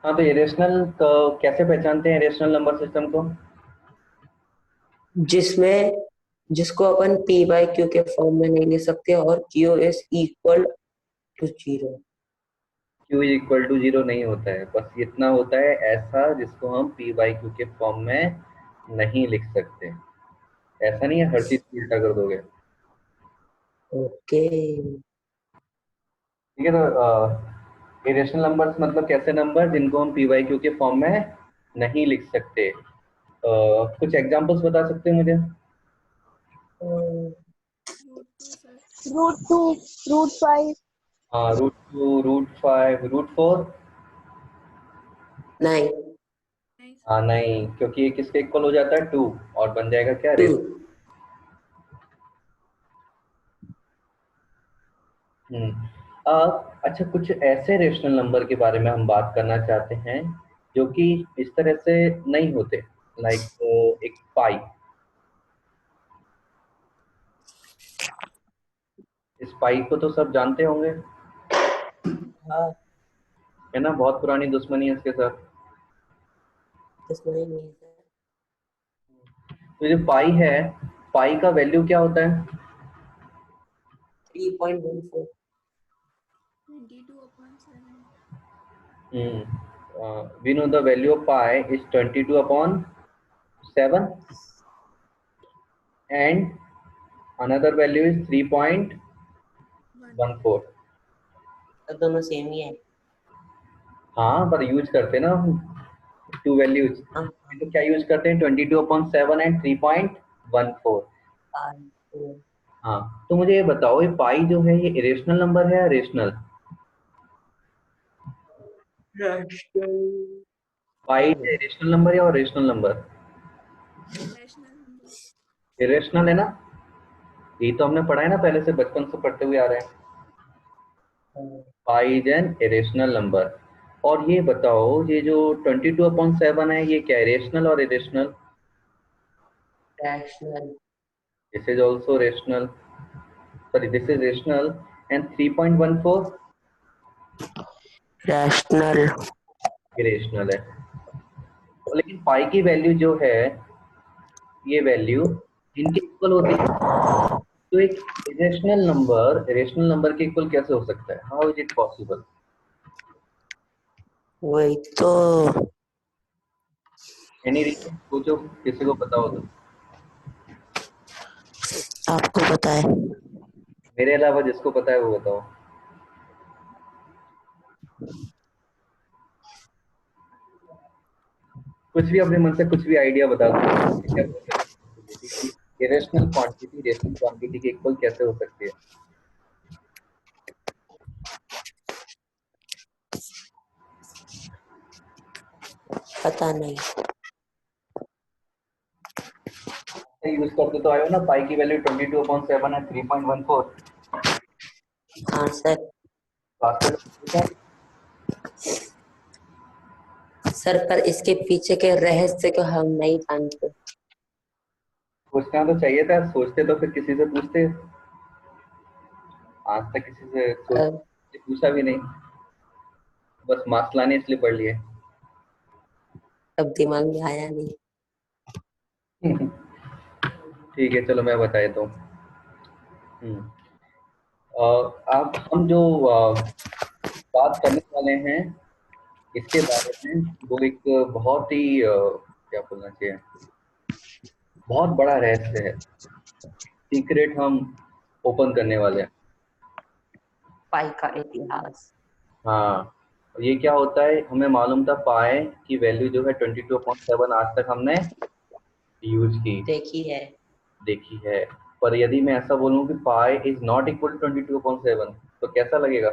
हाँ, तो इरेशनल तो कैसे पहचानते हैं इरेशनल नंबर सिस्टम को? जिसमें जिसको अपन पी बाई क्यू के फॉर्म में नहीं ले सकते और Q is equal to zero. Q equal to zero नहीं होता है, बस इतना होता है ऐसा जिसको हम पी बाई क्यू के फॉर्म में नहीं लिख सकते। ऐसा नहीं है हर चीज को उल्टा कर दोगे। ओके। ठीक है, तो इरेशनल नंबर्स मतलब कैसे नंबर जिनको हम पी बाई क्यू के फॉर्म में नहीं लिख सकते। कुछ एग्जांपल्स बता सकते हैं मुझे? Root two, root five. हाँ, root two, root five, root four. नहीं। हाँ नहीं, क्योंकि ये किसके इक्वल हो जाता है? टू। और बन जाएगा क्या? टू। हम्म। अच्छा, कुछ ऐसे रेशनल नंबर के बारे में हम बात करना चाहते हैं जो कि इस तरह से नहीं होते। लाइक एक पाई। इस पाई को तो सब जानते होंगे, हाँ। है ना? बहुत पुरानी दुश्मनी है इसके साथ। दुश्मनी नहीं है सर। तो जो पाई है, पाई का वैल्यू क्या होता है? 3.14। We know the value of pi is 22/7 and another value is 3.14। तो दोनों सेम ही है। हाँ, पर यूज करते ना टू वैल्यूज। हाँ। तो क्या यूज करते हैं? 22/7 एंड 3.14। हाँ। हाँ, तो मुझे ये बताओ, ये पाई जो है ये इरेशनल नंबर है या रेशनल? पाई इरेशनल नंबर है और रेशनल नंबर? इरेशनल है ना? ये तो हमने पढ़ा है ना, पहले से बचपन से पढ़ते हुए आ रहे हैं। Pi is an irrational number. और ये बताओ, ये जो 22/7 है, ये क्या रेशनल और irrational? Rational. This is also rational. Sorry, this is rational. And 3.14 rational. Irrational है। लेकिन पाई की वैल्यू जो है, ये वैल्यू इनके इक्वल होती है। तो एक रेशनल नंबर के इक्वल कैसे हो सकता है? How is it possible? वही तो। एनी रीजन सोचो, किसी को पता हो तो। आपको पता है। मेरे अलावा जिसको पता है वो बताओ। कुछ भी अपने मन से कुछ भी आइडिया बता दो, क्या पॉसिबिलिटी कि इरेशनल क्वांटिटी रेशनल क्वांटिटी के इक्वल कैसे हो सकती है? पता नहीं। यूज करते तो आयो ना, पाई की वैल्यू 22/7 है, 3.14। हाँ सर। सर पर इसके पीछे के रहस्य को हम नहीं जानते। सोचना तो चाहिए था, सोचते तो फिर किसी से पूछते। आज तक किसी से सोच अब के पूछा भी नहीं, बस मार्क्स लाने इसलिए पढ़ लिए। अब दिमाग में आया नहीं। ठीक है, चलो मैं बता देता हूँ। हम्म, अब हम जो बात करने वाले हैं इसके बारे में, वो एक बहुत ही क्या बोलना चाहिए, बहुत बड़ा रहस्य है। सीक्रेट हम ओपन करने वाले हैं। पाई का इतिहास। हाँ, ये क्या होता है, हमें मालूम था पाए की वैल्यू जो है 22/7 आज तक हमने यूज की, देखी है। देखी है। पर यदि मैं ऐसा बोलूं कि pi is not equal to 22/7, तो कैसा लगेगा?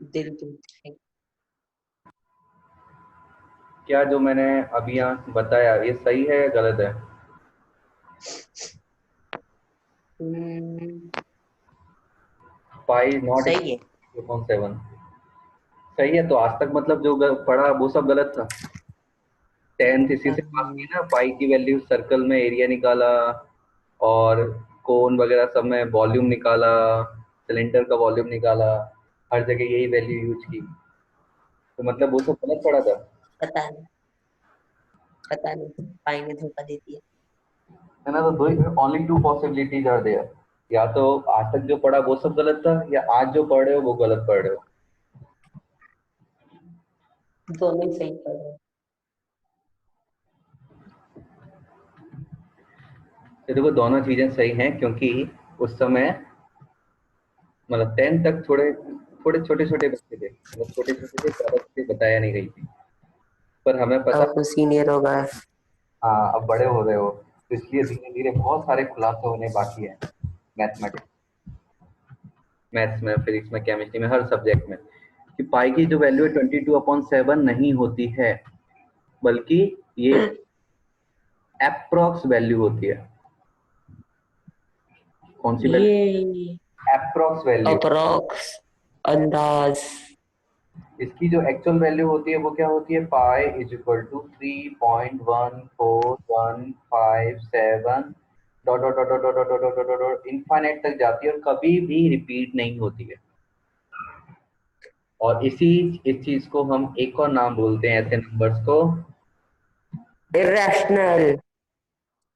दिल टूटता है। क्या जो मैंने अभी यहाँ बताया ये सही है या गलत है? हम्म, पाई इज नॉट सही है। Equal to 7। सही है, तो आज तक मतलब जो पढ़ा वो सब गलत था। 10th इसी से पास की ना, पाई की वैल्यू सर्कल में एरिया निकाला, और कोन वगैरह सब में वॉल्यूम निकाला, सिलेंडर का वॉल्यूम निकाला। हर जगह यही वैल्यू यूज की, तो मतलब वो सब गलत पड़ा था। पता नहीं, पता नहीं, पाई ने धोखा दे दिया। है ना, तो दो only two possibilities are there, या तो आज तक जो पढ़ा वो सब गलत था, या आज जो पढ़ रहे हो वो गलत पढ़ रहे हो। दोनों ही सही कर रहे हो। तो देखो दोनों चीजें सही हैं, क्योंकि उस समय मतलब 10 तक थोड़े थोड़े छोटे छोटे बच्चे थे, मतलब छोटे छोटे थे, ज्यादा चीजें बताया नहीं गई थी, पर हमें पता। अब सीनियर हो गए। हाँ, अब बड़े हो रहे हो, तो इसलिए धीरे धीरे बहुत सारे खुलासे होने बाकी है, मैथमेटिक्स, मैथ्स में, फिजिक्स में, केमिस्ट्री में, हर सब्जेक्ट में, कि पाई की जो वैल्यू है 22/7 नहीं होती है, बल्कि ये अप्रोक्स वैल्यू होती है। कौन सी वैल्यू? ये अप्रोक्स वैल्यू। अप्रोक्स, अंदाज। इसकी जो एक्चुअल वैल्यू होती है वो क्या होती है? Pi is equal to 3.1415 dot dot dot dot dot dot dot dot dot infinite तक जाती है और कभी भी रिपीट नहीं होती है। और इस चीज को हम एक और नाम बोलते हैं ऐसे नंबर्स को, इरेशनल,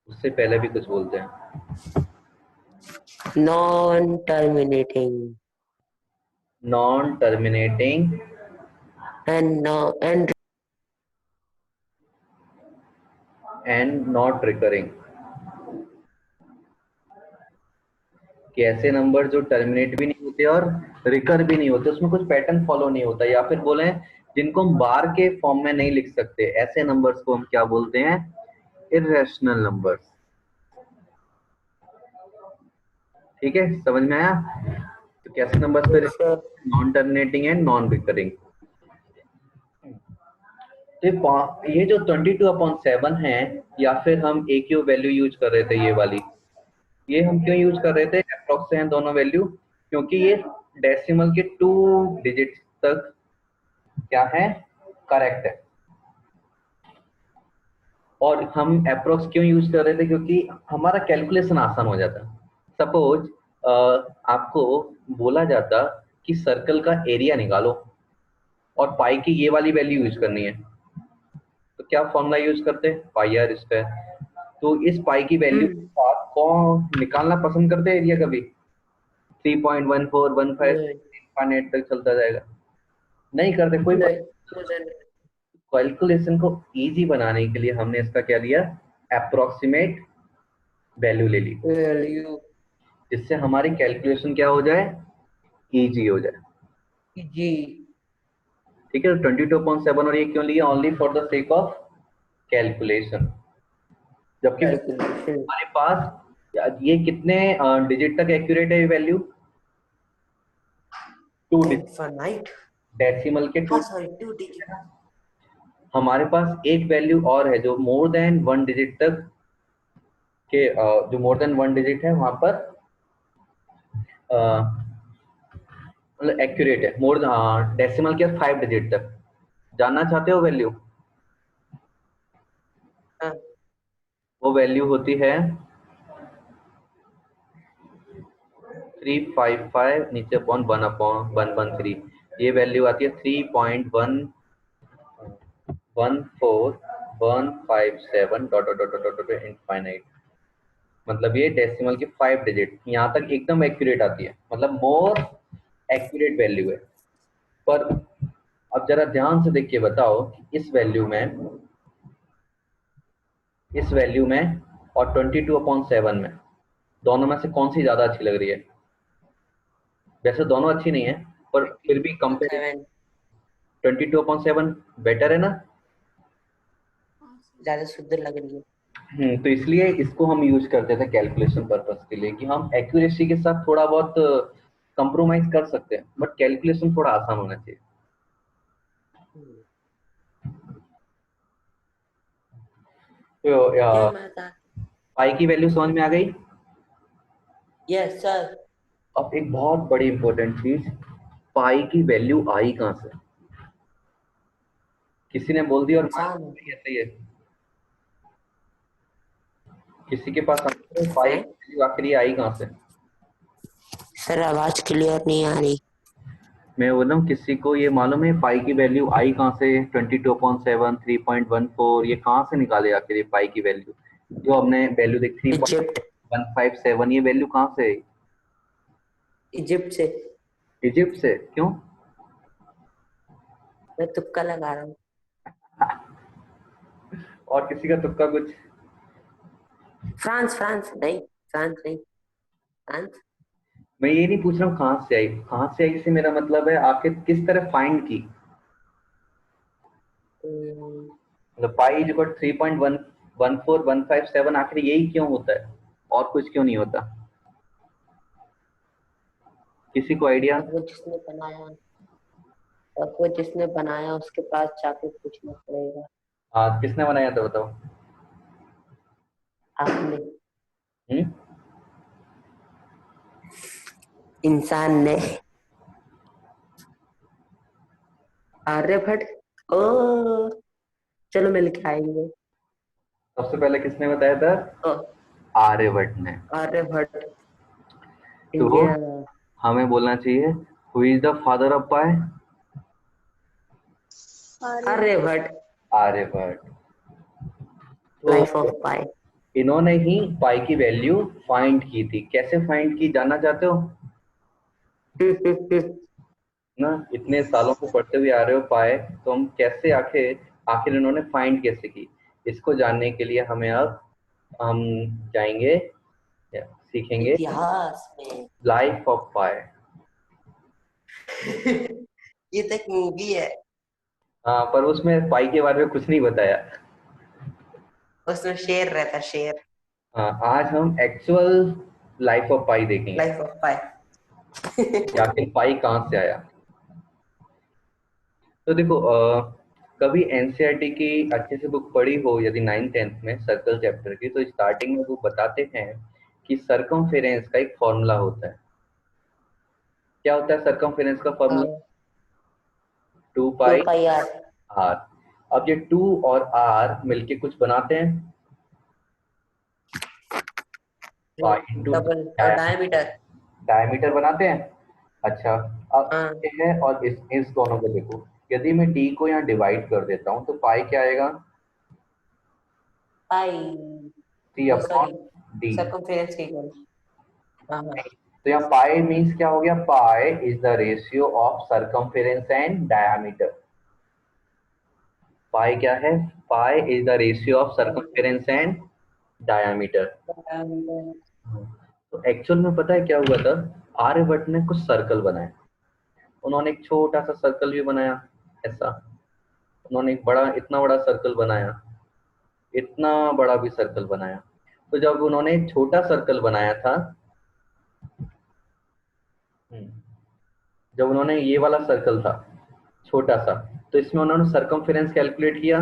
उससे पहले भी कुछ बोलते हैं, non terminating, non terminating and and not recurring, कि ऐसे नंबर जो टर्मिनेट भी नहीं होते और रिकर भी नहीं होते, उसमें कुछ पैटर्न फॉलो नहीं होता, या फिर बोले जिनको हम बार के फॉर्म में नहीं लिख सकते, ऐसे नंबर्स को हम क्या बोलते हैं? Irrational numbers. ठीक है, समझ में आया? तो कैसे नंबर्स पे? Non terminating and non recurring. तो ये जो 22/7 है, या फिर हम एक ही वैल्यू यूज कर रहे थे, ये वाली, ये हम क्यों यूज कर रहे थे अप्रोक्स हैं दोनों वैल्यू? क्योंकि ये डेसिमल के 2 डिजिट तक क्या है? करेक्ट है। और हम अप्रोक्स क्यों यूज कर रहे थे? क्योंकि हमारा कैलकुलेशन आसान हो जाता। सपोज आपको बोला जाता कि सर्कल का एरिया निकालो और पाई की ये वाली वैल्यू यूज करनी है, तो क्या फॉर्मूला यूज करते? पाई आर स्क्वायर। तो इस पाई की वैल्यू के साथ कौन निकालना पसंद करते हैं एरिया? कभी 3.1415 इंफाइनाइट तक चलता जाएगा? नहीं करते, कोई बात। कैलकुलेशन को इजी बनाने के लिए हमने इसका क्या लिया? अप्रोक्सीमेट वैल्यू ले ली, वैल्यू जिससे हमारी कैलकुलेशन क्या हो जाए? इजी हो जाए। जी। ठीक है, 22/7 और ये क्यों लिया? Only for the sake of calculation. जबकि कैलकुलेशन हमारे पास ये कितने डिजिट तक एक्यूरेट है ये वैल्यू? 2 digit, infinite. डेसिमल के 2। हाँ सॉरी, 2 डिजिट। हमारे पास एक वैल्यू और है जो मोर देन 1 डिजिट तक के, जो मोर देन 1 डिजिट है वहां पर मतलब एक्यूरेट है, मोर डेसिमल के 5 डिजिट तक। जानना चाहते हो वैल्यू? हाँ, वो वैल्यू होती है 355 नीचे अपॉन 1/113। ये वैल्यू आती है 3.114157 dot dot dot dot infinite. मतलब ये डेसिमल के 5 डिजिट यहाँ तक एकदम एक्यूरेट आती है, मतलब मोर एक्यूरेट वैल्यू है। पर अब जरा ध्यान से देख के बताओ कि इस वैल्यू में और 22/7 में, दोनों में से कौन सी ज्यादा अच्छी लग रही है? वैसे दोनों अच्छी नहीं है, पर फिर भी कंपेयर 7 22/7 बेटर है ना? ज्यादा शुद्ध लग रही है। तो इसलिए इसको हम यूज करते थे कैलकुलेशन पर्पस के लिए, कि हम एक्यूरेसी के साथ थोड़ा बहुत कंप्रोमाइज कर सकते हैं, बट कैलकुलेशन थोड़ा आसान होना चाहिए। जय तो माता। पाई की वैल्यू समझ में आ गई? Yes sir. अब एक बहुत बड़ी इंपॉर्टेंट चीज, पाई की वैल्यू आई कहाँ से? किसी ने बोल दिया और मान आसान लिया ऐसे ही है। किसी के पास आंसर है पाई है। की वैल्यू आखिर आई कहाँ से? सर आवाज क्लियर नहीं आ रही। मैं बोल रहा हूँ किसी को ये मालूम है पाई की वैल्यू आई कहाँ से 22.7 3.14 ये कहाँ से निकाले आखिर ये पाई की वैल्यू जो हमने वैल्यू देख इजिप्ट 3.157 ये वैल्यू कहाँ से है? इजिप्ट से। इजिप्ट से क्यों? मैं तुक्का लगा रहा हूँ। और किसी का तुक्का कुछ? फ्रांस फ्रांस नहीं, फ्रांस नहीं, फ्रांस। मैं ये नहीं पूछ रहा हूँ कहाँ से आई से मेरा मतलब है आखिर किस तरह फाइंड की। मतलब पाई इज इक्वल 3.14157 आखिर यही क्यों होता है और कुछ क्यों नहीं होता? किसी को आइडिया? और वो जिसने बनाया उसके पास जाके पूछना पड़ेगा। हाँ किसने बनाया था बताओ? आपने, हम्म? इंसान ने, आर्यभट्ट। ओ, चलो मिलके आएंगे। सबसे पहले किसने बताया था? ओ, आर्यभट्ट ने। आर्यभट्ट, तो इंडिया। हमें बोलना चाहिए who is the father of pi? Aryabhatta. Aryabhatta. Aryabhatta. Life तो ऑफ पाई। इन्होंने ही पाई की वैल्यू फाइंड की थी। कैसे फाइंड की जानना चाहते हो ना? इतने सालों से पढ़ते हुए आ रहे हो पाए तो हम कैसे आखिर आखिर इन्होंने फाइंड कैसे की इसको जानने के लिए हमें अब हम जाएंगे सीखेंगे इतिहास में। लाइफ ऑफ पाई। ये तो एक मूवी है। हाँ पर उसमें पाई के बारे में कुछ नहीं बताया। उसमें शेर रहता, शेर। हाँ आज हम एक्चुअल लाइफ ऑफ पाई देखेंगे लाइफ ऑफ पाई। कि आखिर पाई कहाँ से आया। तो देखो कभी एनसीईआरटी की अच्छे से बुक पढ़ी हो यदि 9th 10th में सर्कल चैप्टर की तो स्टार्टिंग में वो बताते हैं कि सरकमफेरेंस का एक फॉर्मूला होता है। क्या होता है सरकमफेरेंस का formula? 2 two pi pi R. R. अब ये 2 और आर मिलके कुछ बनाते हैं पाई इंटू डबल और डायमीटर। डायमीटर बनाते हैं। अच्छा अब हाँ, ये है और इस दोनों को देखो यदि मैं डी को यहाँ डिवाइड कर देता हूँ तो पाई क्या आएगा? Pi. C O upon sorry, D. Circumference equal. हाँ हाँ। तो यहाँ पाई मीन्स क्या हो गया? Pi is the ratio of circumference and diameter. Pi क्या है? Pi is the ratio of circumference and diameter. तो एक्चुअल में पता है क्या हुआ था? आर्यभट्ट ने कुछ सर्कल बनाए। उन्होंने एक छोटा सा सर्कल भी बनाया ऐसा। उन्होंने एक बड़ा इतना बड़ा सर्कल बनाया। इतना बड़ा भी सर्कल बनाया। तो जब उन्होंने एक छोटा सर्कल बनाया था जब उन्होंने ये वाला सर्कल था छोटा सा तो इसमें उन्होंने सरकमफेरेंस कैलकुलेट किया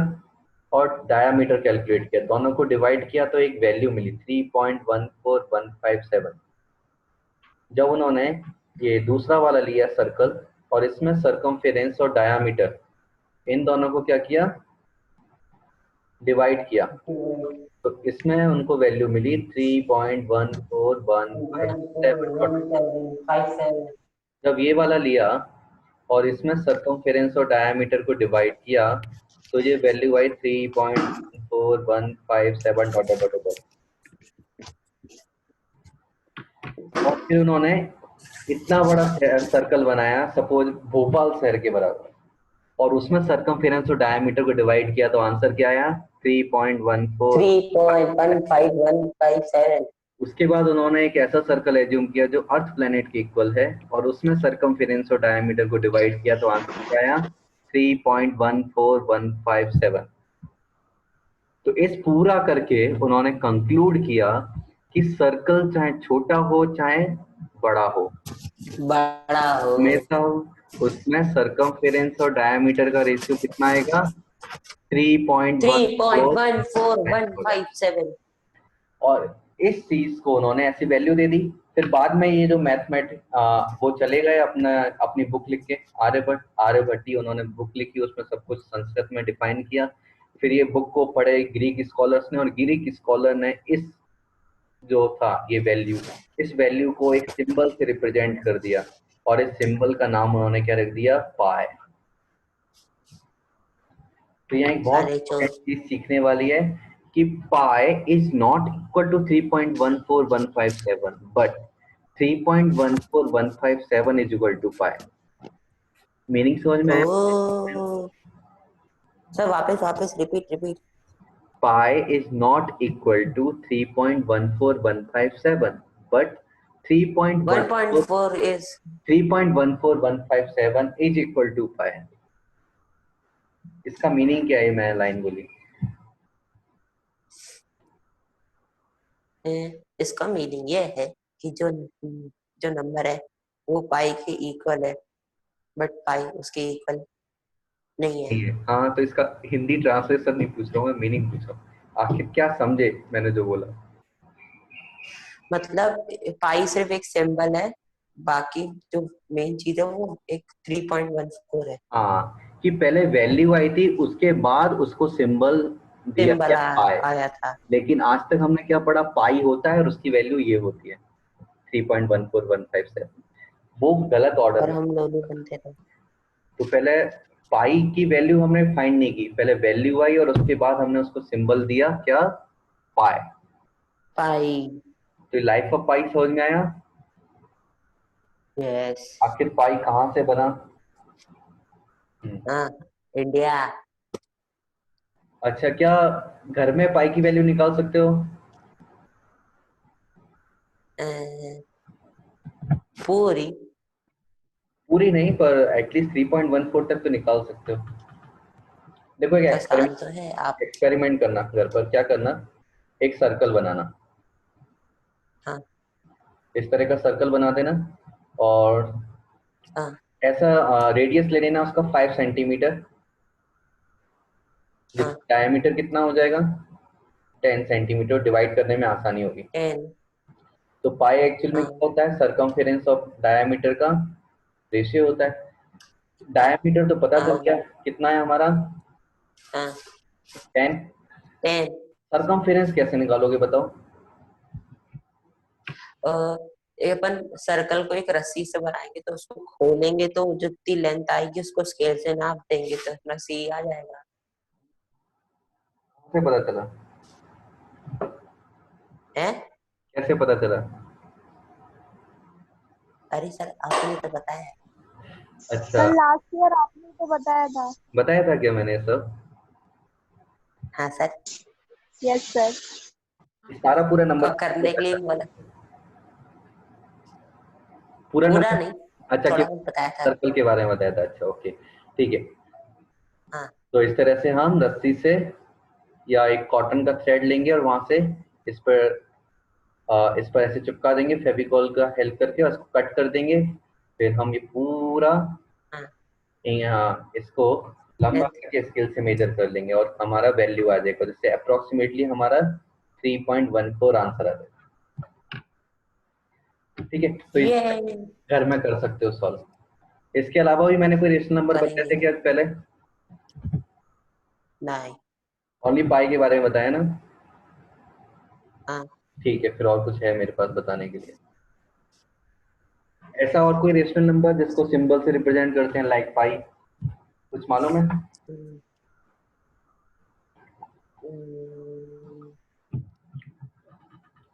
और डायामीटर कैलकुलेट किया दोनों को डिवाइड किया तो एक वैल्यू मिली 3.14157। जब उन्होंने ये दूसरा वाला लिया सर्कल और इसमें सरकमफेरेंस और डायामीटर इन दोनों को क्या किया? डिवाइड किया तो इसमें उनको वैल्यू मिली 3.14157। जब ये वाला लिया और इसमें सरकमफेरेंस और डायमीटर को डिवाइड किया तो ये वैल्यू आई 3.4157 डॉट डॉट डॉट डॉट। और फिर उन्होंने इतना बड़ा सर्कल बनाया सपोज भोपाल शहर के बराबर और उसमें सरकमफेरेंस और डायमीटर को डिवाइड किया तो आंसर क्या आया? 3.14। 3.15157। उसके बाद उन्होंने एक ऐसा सर्कल एज्यूम किया जो अर्थ प्लेनेट के इक्वल है और उसमें सरकमफेरेंस और डायमीटर को डिवाइड किया तो आंसर क्या आया? 3.14157। तो इस पूरा करके उन्होंने कंक्लूड किया कि सर्कल चाहे छोटा हो चाहे बड़ा हो बड़ा हो। हमेशा उसमें सरकमफेरेंस और डायमीटर का रेशियो कितना आएगा? 3.14 होगा। 3.14157। और इस चीज को उन्होंने ऐसी वैल्यू दे दी। फिर बाद में ये जो मैथमेटिक वो चले गए अपना अपनी बुक लिख के आर्यभट्टी उन्होंने बुक लिखी उसमें सब कुछ संस्कृत में डिफाइन किया। फिर ये बुक को पढ़े ग्रीक स्कॉलर्स ने और ग्रीक स्कॉलर ने इस जो था ये वैल्यू इस वैल्यू को एक सिंबल से रिप्रेजेंट कर दिया और इस सिंबल का नाम उन्होंने क्या रख दिया, पाई। तो यहाँ एक बहुत सारे चोर। इंपॉर्टेंट चीज सीखने वाली है कि pi is not equal to 3.14157, but 3.14157 is equal to pi. Meaning समझ में आया? ओ सर वापस वापस repeat repeat. Pi is not equal to 3.14157, but 3.14 1.4 is 3.14157 is equal to pi। इसका मीनिंग क्या है, मैं लाइन बोली? इसका मीनिंग ये है कि जो जो नंबर है वो पाई के इक्वल है, बट पाई उसके इक्वल नहीं है। नहीं है। हाँ, तो इसका हिंदी ट्रांसलेशन नहीं पूछ रहा हूँ मैं, मीनिंग पूछ रहा हूँ। आखिर क्या समझे मैंने जो बोला? मतलब पाई सिर्फ एक सिंबल है, बाकी जो मेन चीज है वो एक 3.14 है। हाँ, कि पहले वैल्यू आई थी, उसके बाद उसको सिंबल दिया सिंबल गया पाई। आया था। लेकिन आज तक हमने क्या पढ़ा, पाई होता है और उसकी वैल्यू ये होती है 3.14157। वो गलत ऑर्डर और में। हम दोनों बनते थे। तो पहले पाई की वैल्यू हमने फाइंड नहीं की, पहले वैल्यू आई और उसके बाद हमने उसको सिंबल दिया क्या, पाई। पाई। तो लाइफ ऑफ पाई समझ में आया? यस। आखिर पाई कहाँ से बना? हाँ इंडिया। अच्छा, क्या घर में पाई की वैल्यू निकाल सकते हो? पूरी। पूरी नहीं, पर एटलीस्ट 3.14 तक तो निकाल सकते हो। देखो, एक आसान तो एक्सपेरिमेंट है आप। एक्सपेरिमेंट करना घर पर। क्या करना, एक सर्कल बनाना, हाँ इस तरह का सर्कल बना देना, और हाँ ऐसा रेडियस ले लेना उसका 5 सेंटीमीटर। हाँ। डायमीटर कितना हो जाएगा, 10 सेंटीमीटर। डिवाइड करने में आसानी होगी। 10। तो पाई एक्चुअल में हाँ क्या होता है, सरकमफेरेंस ऑफ डायमीटर का रेशियो होता है। डायमीटर तो पता चल हाँ गया कितना है हमारा, हाँ। 10। 10। सरकमफेरेंस कैसे निकालोगे बताओ? ये अपन सर्कल को एक रस्सी से बनाएंगे तो उसको खोलेंगे तो जो जितनी लेंथ आएगी उसको स्केल से नाप देंगे तो रस्सी आ जाएगा। कैसे पता चला? है। कैसे पता चला? अरे सर आपने तो बताया। अच्छा, सर लास्ट ईयर आपने तो बताया था। बताया था क्या मैंने ये सब? हाँ सर। Yes sir. सारा पूरा नंबर करने के लिए बोला। पूरा पूरा नंबर? नहीं, अच्छा, कि थोड़ा बहुत बताया था। सर्कल के बारे में बताया था। अच्छा, ओके, ठीक है। हाँ तो इस तरह से हम रस्सी से या एक कॉटन का थ्रेड लेंगे और वहां से इस पर इस पर ऐसे चिपका देंगे फेविकॉल का हेल्प करके, और इसको कट कर देंगे। फिर हम ये पूरा हाँ। यहाँ इसको लंबा yes, करके स्केल से मेजर कर लेंगे और हमारा वैल्यू आ जाएगा, जिससे अप्रोक्सीमेटली हमारा 3.14 आंसर आ जाएगा। ठीक है, तो ये इस घर में कर सकते हो सॉल्व। इसके अलावा भी मैंने कोई रेशनल नंबर बताए करेंगे। थे क्या पहले? नहीं। ओनली पाई के बारे में बताया ना? हाँ। ठीक है, फिर और कुछ है मेरे पास बताने के लिए? ऐसा और कोई रेशनल नंबर जिसको सिंबल से रिप्रेजेंट करते हैं लाइक पाई, कुछ मालूम है? हम्म, हम्म,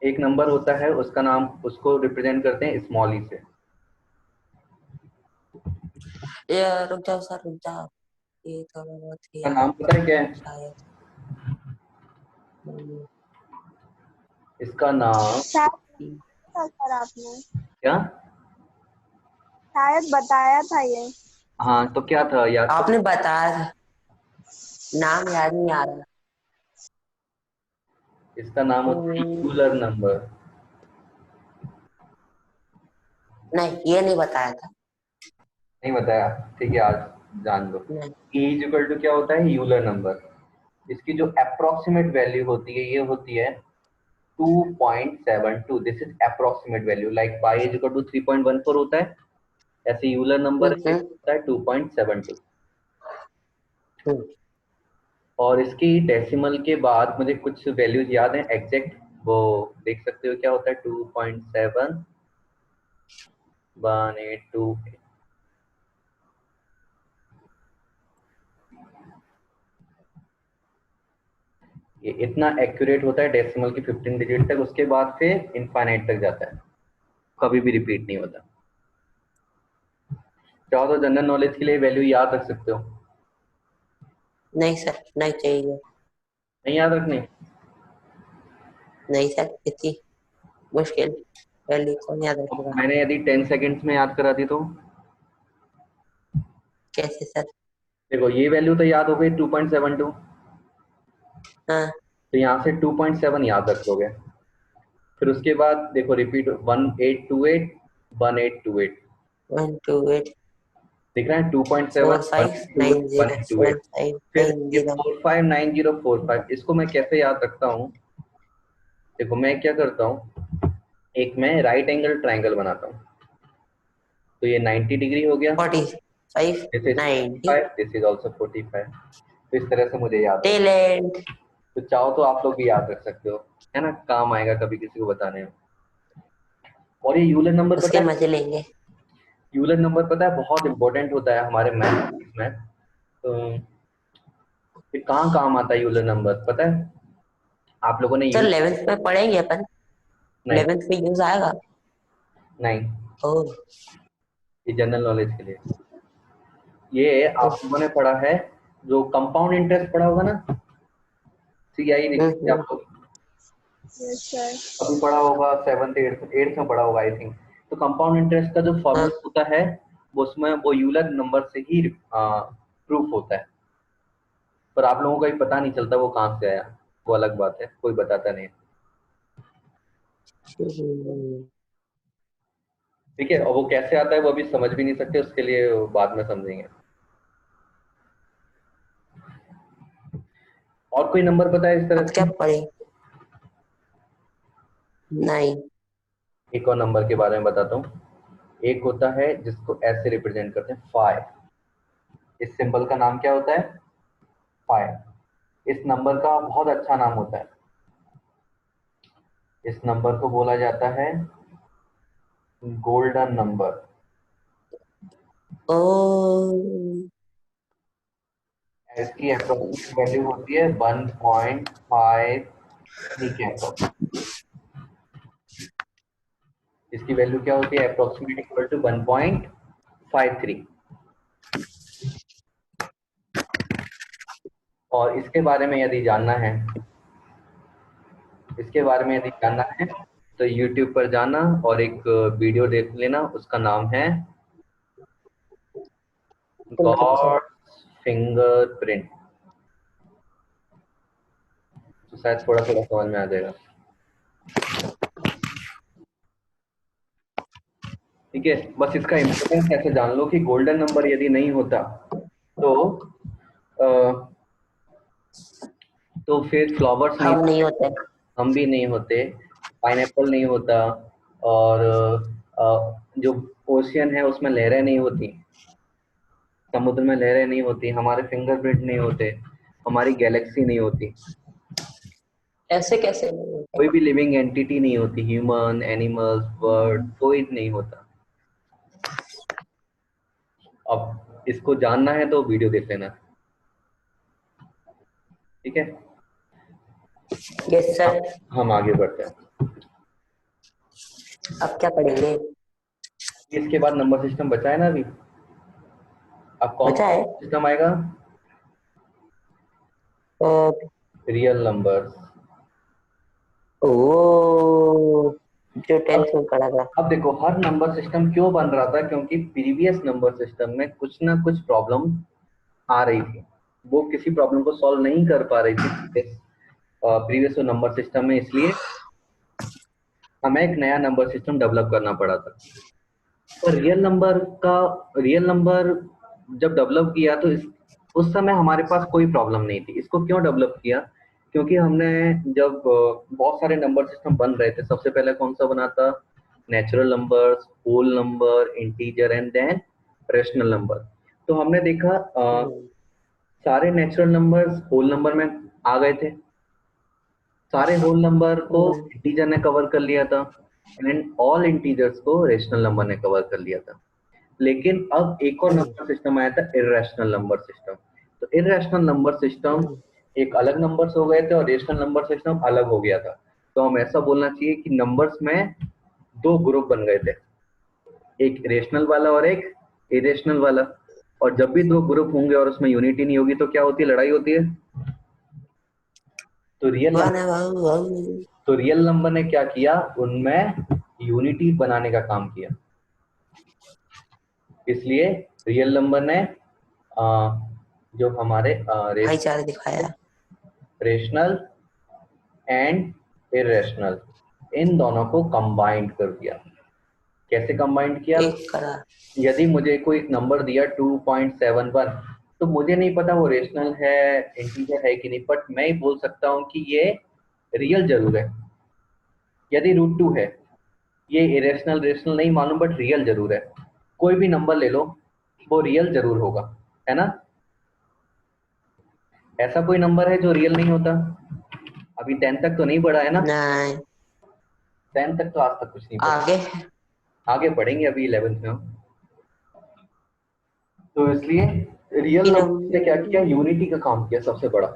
एक नंबर होता है, उसका नाम, उसको रिप्रेजेंट करते हैं स्मॉल ई से। ये रुक जाओ सर रुक जाओ, ये थोड़ा बहुत उसका याद नाम पता है क्या है? शायद। हम्म, इसका नाम शायद था सर आपने, क्या? शायद बताया था ये। हाँ, तो क्या था, याद तो? आपने बताया, नाम याद नहीं आ रहा। इसका नाम होता है यूलर नंबर। नहीं ये नहीं बताया था। नहीं बताया? ठीक है, आज जान लो। नहीं। E इज इक्वल टू क्या होता है, यूलर नंबर। इसकी जो अप्रोक्सीमेट वैल्यू होती है, ये होती है 2.72। This is approximate value. Like pi is equal to 3.14 होता है, ऐसे यूलर नंबर हम्म, होता है 2.72। हम्म, और इसकी डेसिमल के बाद मुझे कुछ वैल्यूज याद हैं एग्जैक्ट, वो देख सकते हो क्या होता है 2.7। 1828। ये इतना एक्यूरेट होता है डेसिमल की 15 डिजिट तक, उसके बाद फिर इनफाइनाइट तक जाता है, कभी भी रिपीट नहीं होता। चाहो तो जनरल नॉलेज के लिए वैल्यू याद रख सकते हो। नहीं सर, नहीं चाहिए। नहीं याद रखनी? नहीं सर, इतनी मुश्किल वैल्यू कौन याद रखेगा। मैंने यदि 10 सेकेंड्स में याद करा दी तो? कैसे सर? देखो ये वैल्यू तो याद हो गई 2.72, हाँ, तो यहाँ से 2.7 याद रख लोगे। फिर उसके बाद देखो रिपीट 1828, 1828 1 2 8 दिख रहा है 2.7, 4 5 9 0 1828। 4 5 फिर 9 ये 0। 459045, इसको मैं कैसे याद रखता हूँ? देखो मैं क्या करता हूँ, एक मैं राइट एंगल ट्रायंगल बनाता हूँ, तो ये 90 डिग्री हो गया, 45 this is 90। 45, this is also 45। तो इस तरह से मुझे याद होगा। टैलेंट। तो चाहो तो आप लोग भी याद रख सकते हो, है ना, काम आएगा कभी किसी को बताने में। और ये यूलर नंबर उसके पता है, मजे लेंगे। यूलर नंबर पता है बहुत इंपॉर्टेंट होता है हमारे मैथमेटिक्स में। तो ये कहाँ काम आता है यूलर नंबर पता है आप लोगों ने सर यूज? 11th में पढ़ेंगे अपन। नहीं 11th में यूज आएगा। नहीं, ओह। ये जनरल नॉलेज के लिए। ये आप लोगों ने पढ़ा है, जो कंपाउंड इंटरेस्ट पढ़ा होगा ना, CI लिखते हम्म। आप लोग, यस सर। अभी पढ़ा होगा 7th 8th में पढ़ा होगा आई थिंक। तो कंपाउंड इंटरेस्ट का जो हाँ। फॉर्मूला होता है, वो उसमें वो यूलर नंबर से ही प्रूफ होता है, पर आप लोगों को ही पता नहीं चलता वो कहाँ से आया, वो अलग बात है, कोई बताता नहीं। हम्म। ठीक है, और वो कैसे आता है वो अभी समझ भी नहीं सकते, उसके लिए बाद में समझेंगे। और कोई नंबर पता है इस तरह अब क्या से? पढ़े? नहीं। एक और नंबर के बारे में बताता हूँ। एक होता है जिसको ऐसे रिप्रेजेंट करते हैं 5, इस सिंबल का नाम क्या होता है? 5। इस नंबर का बहुत अच्छा नाम होता है, इस नंबर को बोला जाता है गोल्डन नंबर। ओ। इसकी अप्रोक्सीमेट वैल्यू होती है 1.53 के अप्रोक्स। इसकी वैल्यू क्या होती है? Approximate equal to 1.53। और इसके बारे में यदि जानना है, इसके बारे में यदि जानना है तो YouTube पर जाना और एक वीडियो देख लेना, उसका नाम है गॉड्स फिंगरप्रिंट। तो शायद थोड़ा थोड़ा समझ में आ जाएगा। ठीक है, बस इसका इम्पोर्टेंस ऐसे जान लो कि गोल्डन नंबर यदि नहीं होता तो अ, तो फिर फ्लावर्स नहीं हम नहीं होते, होते। हम भी नहीं होते, पाइनएप्पल नहीं होता, और जो ओशियन है उसमें लहरें नहीं होती, समुद्र में लहरें नहीं होती, हमारे फिंगरप्रिंट नहीं होते, हमारी गैलेक्सी नहीं होती, ऐसे कैसे नहीं होते? कोई भी लिविंग एंटिटी नहीं होती, ह्यूमन, एनिमल्स, बर्ड, कोई नहीं होता। अब इसको जानना है तो वीडियो देख लेना। ठीक है, यस सर। हम आगे बढ़ते हैं। अब क्या पढ़ेंगे? इसके बाद नंबर सिस्टम बचा है ना अभी, अब कौन बचा सा है? सिस्टम आएगा? तो रियल नंबर। ओ, जो अब 10th में पढ़ा था। अब देखो हर नंबर सिस्टम क्यों बन रहा था, क्योंकि प्रीवियस नंबर सिस्टम में कुछ ना कुछ प्रॉब्लम आ रही थी, वो किसी प्रॉब्लम को सॉल्व नहीं कर पा रही थी प्रीवियस नंबर सिस्टम में, इसलिए हमें एक नया नंबर सिस्टम डेवलप करना पड़ा था। और रियल नंबर जब डेवलप किया तो उस समय हमारे पास कोई प्रॉब्लम नहीं थी। इसको क्यों डेवलप किया? क्योंकि हमने जब बहुत सारे नंबर सिस्टम बन रहे थे, सबसे पहले कौन सा बना था? Natural numbers, whole number, integer and then rational number. तो हमने देखा सारे नेचुरल नंबर्स होल नंबर में आ गए थे, सारे होल नंबर को इंटीजर ने कवर कर लिया था, एंड ऑल इंटीजर्स को रेशनल नंबर ने कवर कर लिया था। लेकिन अब एक और नंबर सिस्टम आया था, इर्रेशनल नंबर सिस्टम। तो इर्रेशनल नंबर सिस्टम एक अलग नंबर्स हो गए थे और रेशनल नंबर सिस्टम अलग हो गया था। तो हम ऐसा बोलना चाहिए कि नंबर्स में दो ग्रुप बन गए थे, एक रेशनल वाला और एक इरेशनल वाला। और जब भी दो ग्रुप होंगे और उसमें यूनिटी नहीं होगी तो क्या होती है, लड़ाई होती है। तो रियल नंबर ने क्या किया, उनमें यूनिटी बनाने का काम किया। इसलिए रियल नंबर ने जो हमारे भाईचारा दिखाया। रेशनल एंड इरेशनल इन दोनों को कंबाइंड कर दिया। कैसे कंबाइंड किया, एक करा। यदि मुझे कोई एक नंबर दिया 2.71, तो मुझे नहीं पता वो रेशनल है इंटीजर है कि नहीं, बट मैं ही बोल सकता हूँ कि ये रियल जरूर है। यदि √2 है, ये इरेशनल रेशनल नहीं मालूम बट रियल जरूर है। कोई भी नंबर ले लो वो रियल जरूर होगा, है ना। ऐसा कोई नंबर है जो रियल नहीं होता। अभी 10 तक तो नहीं पढ़ा है ना, नहीं 10 तक तो आज तक कुछ नहीं पढ़ा, आगे। आगे पढ़ेंगे, अभी 11th में हम। तो इसलिए रियल इन नंबर ने क्या किया, यूनिटी का काम किया सबसे बड़ा,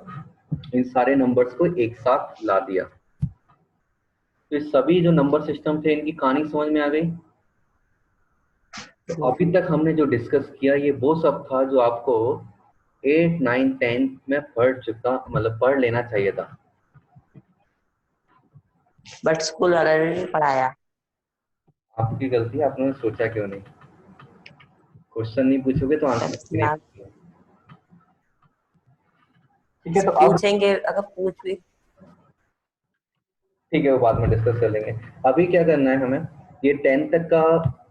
इन सारे नंबर्स को एक साथ ला दिया। तो ये सभी जो नंबर सिस्टम थे इनकी कहानी समझ में आ गई। अभी तक हमने जो डिस्कस किया ये वो सब था जो आपको 8, 9, 10 में पढ़ चुका, मतलब पढ़ लेना चाहिए था। बट स्कूल वाले ने नहीं पढ़ाया। आपकी गलती है, आपने सोचा क्यों नहीं। क्वेश्चन नहीं पूछोगे तो आंसर नहीं यार पूछोगे। ठीक है, तो अब पूछेंगे अगर पूछ भी। ठीक है, वो बाद में डिस्कस कर लेंगे। अभी क्या करना है हमें, ये 10 तक का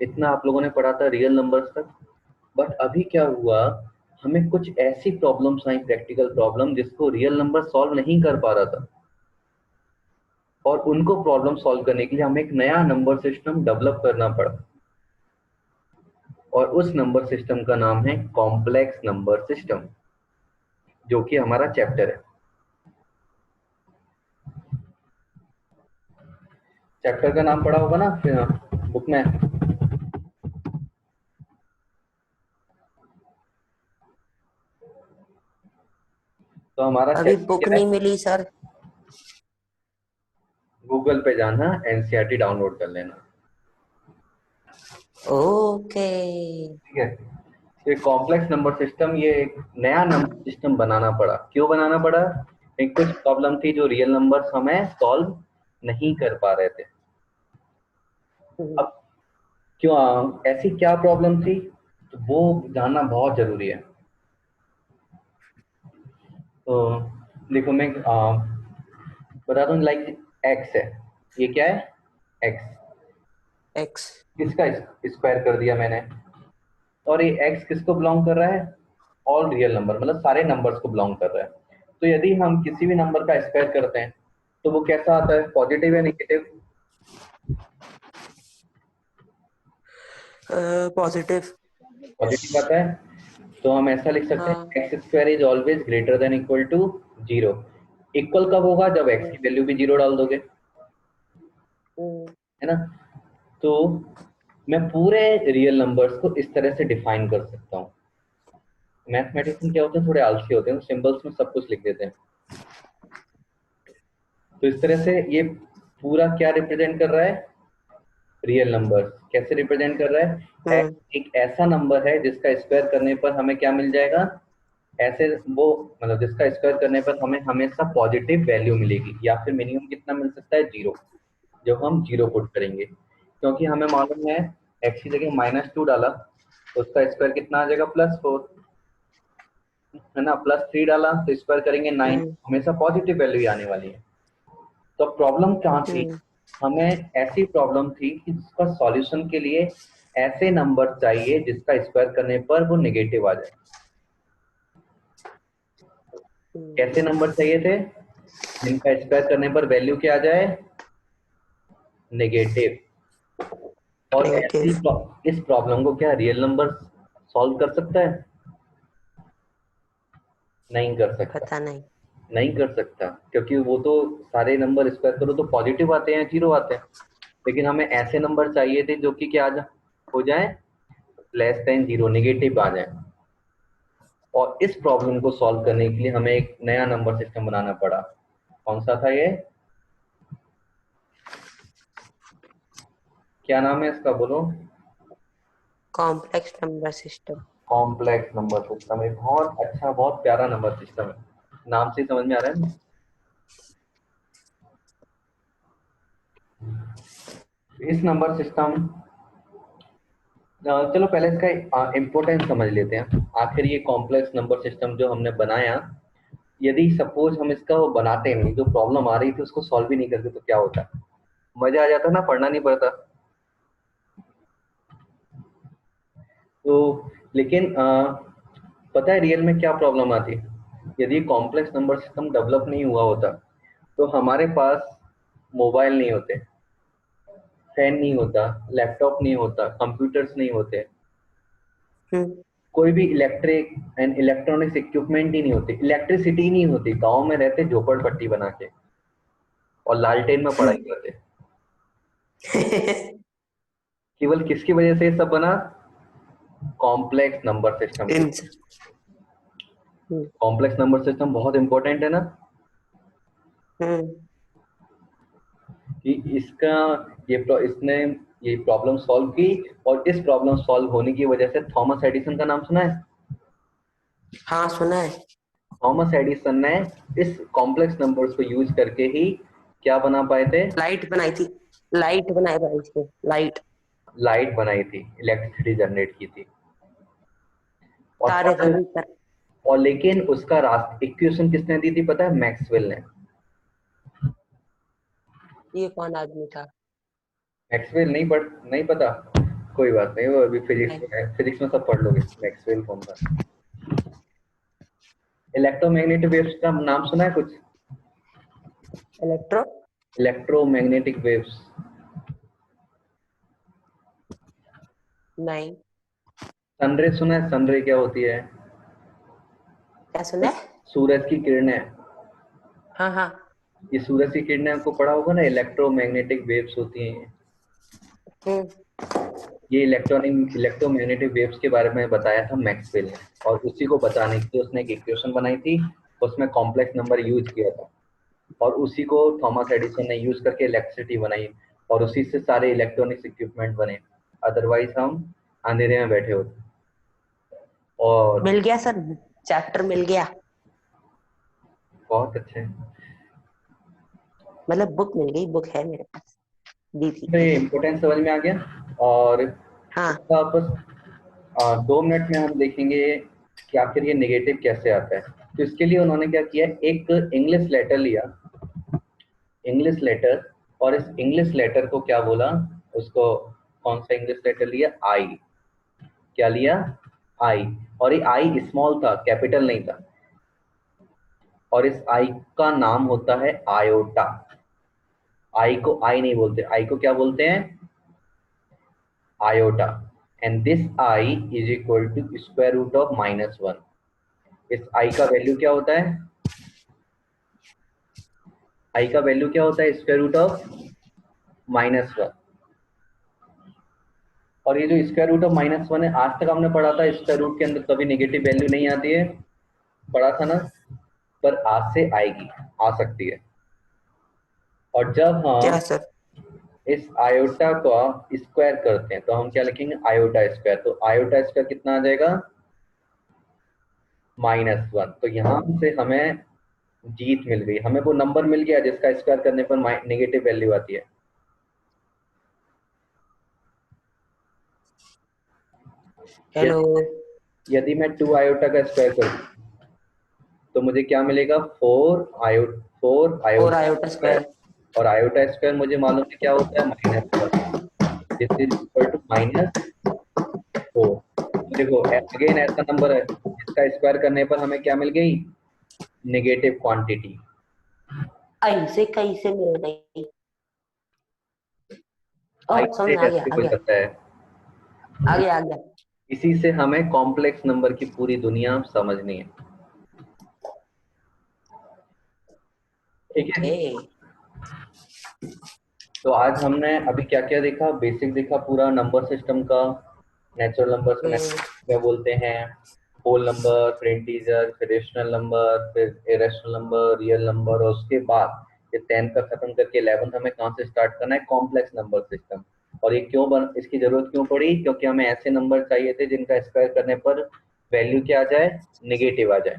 इतना आप लोगों ने पढ़ा था रियल नंबर्स तक। बट अभी क्या हुआ, हमें कुछ ऐसी प्रॉब्लम्स आई, प्रैक्टिकल प्रॉब्लम जिसको रियल नंबर सॉल्व नहीं कर पा रहा था, और उनको प्रॉब्लम सॉल्व करने के लिए हमें एक नया नंबर सिस्टम डेवलप करना पड़ा। और उस नंबर सिस्टम का नाम है कॉम्प्लेक्स नंबर सिस्टम, जो कि हमारा चैप्टर है। चैप्टर का नाम पढ़ा होगा ना बुक में। तो हमारा अभी चैप्टर बुक क्या है, नहीं मिली सर। गूगल पे जाना, एनसीईआरटी डाउनलोड कर लेना। ओके। ठीक है, तो कॉम्प्लेक्स नंबर सिस्टम, ये एक नया नंबर सिस्टम बनाना पड़ा। क्यों बनाना पड़ा, एक कुछ प्रॉब्लम थी जो रियल नंबर्स हमें सॉल्व नहीं कर पा रहे थे। अब क्यों, ऐसी क्या प्रॉब्लम थी, तो वो जानना बहुत जरूरी है। तो देखो मैं बताता हूँ, लाइक एक्स है, ये क्या है, एक्स। एक्स। किसका स्क्वायर कर दिया मैंने, और ये एक्स किसको बिलोंग कर रहा है, ऑल रियल नंबर, मतलब सारे नंबर्स को बिलोंग कर रहा है। तो यदि हम किसी भी नंबर का स्क्वायर करते हैं तो वो कैसा आता है, पॉजिटिव या नेगेटिव। पॉजिटिव। पॉजिटिव आता है। तो हम ऐसा लिख सकते हाँ। हैं, X square is always greater than equal to 0। Equal कब होगा, जब एक्स की वैल्यू भी 0 डाल दोगे, है ना। तो मैं पूरे रियल नंबर्स को इस तरह से डिफाइन कर सकता हूँ। मैथमेटिशियन क्या होते हैं, थोड़े आलसी होते हैं, सिंबल्स में सब कुछ लिख देते हैं। तो इस तरह से ये पूरा क्या रिप्रेजेंट कर रहा है, रियल नंबर। कैसे रिप्रेजेंट कर रहा है, एक ऐसा नंबर है जिसका स्क्वायर करने पर हमें क्या मिल जाएगा, ऐसे वो, मतलब जिसका स्क्वायर करने पर हमें हमेशा पॉजिटिव वैल्यू मिलेगी, या फिर मिनिमम कितना मिल सकता है, 0, जब हम 0 पुट करेंगे। क्योंकि हमें मालूम है एक्स की जगह -2 डाला तो उसका स्क्वायर कितना आ जाएगा, +4, है ना। +3 डाला तो स्क्वायर करेंगे 9, हमेशा पॉजिटिव वैल्यू आने वाली है। तो प्रॉब्लम कहाँ थी, हमें ऐसी प्रॉब्लम थी कि जिसका सॉल्यूशन के लिए ऐसे नंबर चाहिए जिसका स्क्वायर करने पर वो नेगेटिव आ जाए। कैसे नंबर चाहिए थे, जिनका स्क्वायर करने पर वैल्यू क्या आ जाए, नेगेटिव। और ऐसी इस प्रॉब्लम को क्या रियल नंबर सॉल्व कर सकता है, नहीं कर सकता। पता नहीं। नहीं कर सकता क्योंकि वो तो सारे नंबर स्क्वायर करो तो पॉजिटिव आते हैं, 0 आते हैं। लेकिन हमें ऐसे नंबर चाहिए थे जो कि क्या हो जाए, लेस देन 0, नेगेटिव आ जाए। और इस प्रॉब्लम को सॉल्व करने के लिए हमें एक नया नंबर सिस्टम बनाना पड़ा। कौन सा था ये, क्या नाम है इसका, बोलो। Complex number system. Complex number system एक बहुत अच्छा, बहुत प्यारा नंबर सिस्टम है, नाम से ही समझ में आ रहा है ना। इस नंबर सिस्टम, चलो पहले इसका इम्पोर्टेंस समझ लेते हैं। आखिर ये कॉम्प्लेक्स नंबर सिस्टम जो हमने बनाया, यदि सपोज हम इसका वो बनाते नहीं, जो प्रॉब्लम आ रही थी उसको सॉल्व ही नहीं करते, तो क्या होता, मजा आ जाता ना, पढ़ना नहीं पड़ता। तो लेकिन पता है रियल में क्या प्रॉब्लम आती, यदि कॉम्प्लेक्स नंबर सिस्टम डेवलप नहीं हुआ होता तो हमारे पास मोबाइल नहीं होते, फैन नहीं होता, लैपटॉप नहीं होता, कंप्यूटर्स नहीं होते, कोई भी इलेक्ट्रिक एंड इलेक्ट्रॉनिक्स इक्विपमेंट ही नहीं होते, इलेक्ट्रिसिटी नहीं होती, गांव में रहते झोपड़पट्टी बना के और लालटेन में पढ़ाई करते। केवल किसकी वजह से ये सब बना, कॉम्प्लेक्स नंबर सिस्टम की। कॉम्प्लेक्स नंबर सिस्टम बहुत इंपॉर्टेंट है ना, कि इसका इसने ये प्रॉब्लम सॉल्व की, और इस प्रॉब्लम सॉल्व होने की वजह से थॉमस एडिसन का नाम सुना है। हाँ सुना है। थॉमस एडिसन ने इस कॉम्प्लेक्स नंबर्स को यूज करके ही क्या बना पाए थे, लाइट बनाई थी, लाइट बनाई भाई इसने, लाइट, लाइट बनाई थी, इलेक्ट्रिसिटी जनरेट की थी। और तारे पता है, जमीन पर। और लेकिन उसका रास्ता इक्वेशन किसने दी थी पता है, मैक्सवेल ने। ये कौन आदमी था? मैक्सवेल नहीं पता, कोई बात नहीं, वो अभी फिजिक्स नहीं। में है, फिजिक्स में सब पढ़ लोगे। मैक्सवेल कौन था, इलेक्ट्रोमैग्नेटिक वेव्स का नाम सुना है कुछ, इलेक्ट्रो, इलेक्ट्रोमैग्नेटिक वेव्स। नहीं। सनरे सुना है, सनरे क्या होती है, क्या सुना है? सूरज की किरणें। हाँ हाँ। ये सूरज की किरणें आपको पढ़ा होगा ना, इलेक्ट्रोमैग्नेटिक वेव्स होती हैं। हम्म। ये इलेक्ट्रोमैग्नेटिक वेव्स के बारे में बताया था मैक्सवेल ने, और उसी को बताने के लिए उसने एक इक्वेशन बनाई थी, उसमें कॉम्प्लेक्स नंबर यूज किया था, और उसी को थॉमस एडिसन ने यूज करके इलेक्ट्रिसिटी बनाई, और उसी से सारे इलेक्ट्रॉनिक्स इक्विपमेंट बने। अदरवाइज हम अंधेरे में बैठे होते। और मिल गया सर, चैप्टर मिल गया, बहुत अच्छे, मतलब बुक मिल गई, बुक है मेरे पास, दी थी। तो ये इम्पोर्टेंस समझ में आ गया। और हाँ। इसका बस 2 मिनट में हम देखेंगे कि आखिर ये नेगेटिव कैसे आता है। तो इसके लिए उन्होंने क्या किया, एक इंग्लिश लेटर लिया, इंग्लिश लेटर, और इस इंग्लिश लेटर को क्या बोला, उसको कौन सा इंग्लिश लेटर लिया, आई। क्या लिया, आई। और ये आई स्मॉल था, कैपिटल नहीं था, और इस आई का नाम होता है आयोटा। आई को आई नहीं बोलते, आई को क्या बोलते हैं, iota. And this I is equal to square root of -1। इस आई का वैल्यू क्या होता है, आई का वैल्यू क्या होता है, स्क्वायर रूट ऑफ -1। और ये जो स्क्वायर रूट ऑफ -1 है, आज तक हमने पढ़ा था स्क्वायर रूट के अंदर कभी नेगेटिव वैल्यू नहीं आती है, पढ़ा था ना, पर आज से आएगी, आ सकती है। और जब क्या हम सर? इस आयोटा को स्क्वायर करते हैं तो हम क्या लिखेंगे, आयोटा स्क्वायर। तो आयोटा स्क्वायर कितना आ जाएगा, -1। तो यहाँ से हमें जीत मिल गई, हमें वो नंबर मिल गया जिसका स्क्वायर करने पर नेगेटिव वैल्यू आती है। हेलो। यदि मैं 2 आयोटा का स्क्वायर करूँ तो मुझे क्या मिलेगा, 4 four iota iota square. Square. और आयोटा स्क्वायर मुझे मालूम है क्या होता है, -1। This is equal to -4। तो देखो अगेन ऐसा नंबर है जिसका स्क्वायर करने पर हमें क्या मिल गई, नेगेटिव क्वांटिटी। ऐसे कैसे मिल गई? आई समझ से में आ गया, ऐसे आ हो गया, जाता है। आ गया, आ गया। इसी से हमें कॉम्प्लेक्स नंबर की पूरी दुनिया समझनी है, ठीक है। ओके। तो आज हमने अभी क्या क्या देखा, बेसिक देखा पूरा नंबर सिस्टम का, नेचुरल नंबर्स को क्या बोलते हैं, होल नंबर, फिर इंटीजर, फिर रेशनल नंबर, फिर इरेशनल नंबर, रियल नंबर, और उसके बाद ये 10th का खत्म करके 11th हमें कहाँ से स्टार्ट करना है, कॉम्प्लेक्स नंबर सिस्टम। और ये इसकी जरूरत क्यों पड़ी, क्योंकि हमें ऐसे नंबर चाहिए थे जिनका स्क्वायर करने पर वैल्यू क्या आ जाए, नेगेटिव आ जाए।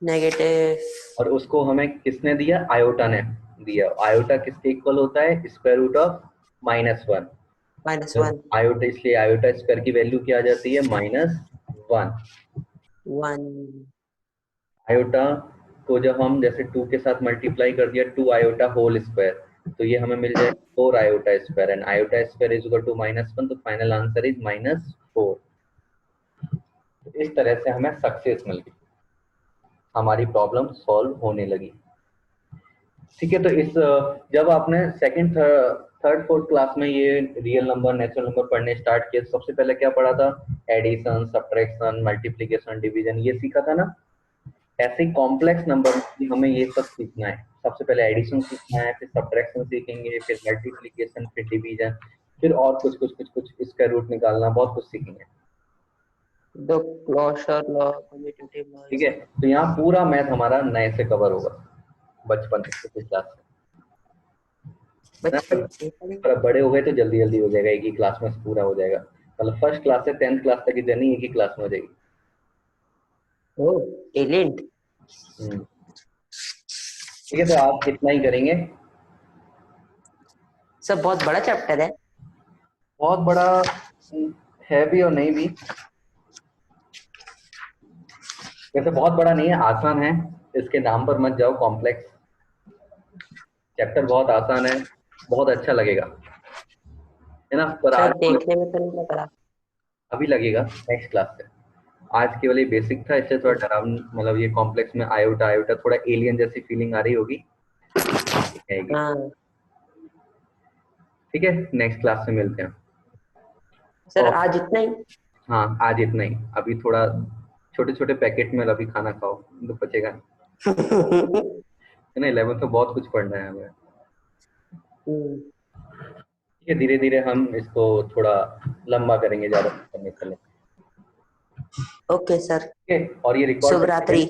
नेगेटिव। और उसको हमें किसने दिया, आयोटा ने दिया। आयोटा किसके इक्वल होता है, स्क्वायर रूट ऑफ -1। -1 आयोटा, इसलिए आयोटा स्क्वायर की वैल्यू क्या आ जाती है, -1। 1 आयोटा को जब हम जैसे 2 के साथ मल्टीप्लाई कर दिया, 2 आयोटा होल स्क्वायर, तो ये हमें मिल जाएगा 4 iota square, and iota square is equal to -1, तो फाइनल आंसर इज -4। इस तरह से हमें सक्सेस मिल गई, हमारी प्रॉब्लम सॉल्व होने लगी। ठीक है, तो जब आपने सेकंड थर्ड फोर्थ क्लास में ये रियल नंबर, नेचुरल नंबर पढ़ने स्टार्ट किए, सबसे पहले क्या पढ़ा था, एडिशन, सब्ट्रैक्शन, मल्टीप्लिकेशन, डिवीजन, ये सीखा था ना। ऐसे कॉम्प्लेक्स नंबर में हमें ये सब सीखना है। सबसे पहले एडिशन सीखना है, फिर सब्ट्रैक्शन सीखेंगे, फिर मल्टीप्लिकेशन, फिर डिवीजन, फिर और कुछ इसका रूट निकालना, बहुत कुछ सीखेंगे। दो क्लोजर लॉ, कम्यूटेटिव लॉ। ठीक है, तो यहाँ पूरा मैथ हमारा नए से कवर होगा, बचपन से क्लास से। बचपन पर अब बड़े हो गए तो जल्दी जल्दी हो जाएगा, एक ही क्लास में पूरा हो जाएगा। मतलब फर्स्ट क्लास से 10th क्लास तक की जर्नी एक ही क्लास में हो जाएगी। ओह टैलेंट। ठीक है, तो आप इतना ही करेंगे। सब बहुत बड़ा चैप्टर है। बहुत बड़ा है भी और नहीं भी, वैसे बहुत बड़ा नहीं है, आसान है। इसके नाम पर मत जाओ कॉम्प्लेक्स। चैप्टर बहुत आसान है, बहुत अच्छा लगेगा, है ना। पर सर आज देखने में तो नहीं लग रहा। अभी लगेगा नेक्स्ट क्लास से। आज केवल ये बेसिक था, इससे थोड़ा डरावना, मतलब ये कॉम्प्लेक्स में आयोटा आयोटा थोड़ा एलियन जैसी फीलिंग आ रही होगी, आएगी। हाँ ठीक है, नेक्स्ट क्लास से मिलते हैं। सर, और आज इतना ही। हाँ, आज इतना ही। अभी थोड़ा छोटे छोटे पैकेट में अभी खाना खाओ, तो बचेगा है ना। 11th तो बहुत कुछ पढ़ना है हमें। ठीक है, धीरे धीरे हम इसको थोड़ा लंबा करेंगे, ज्यादा करने के लिए। Okay sir. ठीक है, और ये शुभ रात्रि।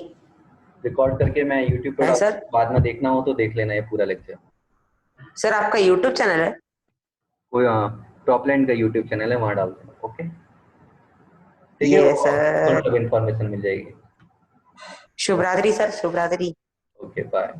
रिकॉर्ड करके मैं यूट्यूब पर है डाल, सर। बाद में देखना हो तो देख लेना ये पूरा लेक्चर। सर आपका यूट्यूब चैनल है? कोई टॉपलाइन का यूट्यूब चैनल है, वहां डाल देना। ओके, ठीक है, ये और सर। सब इन्फॉर्मेशन मिल जाएगी। शुभ रात्रि सर, शुभ रात्रि। Okay, bye.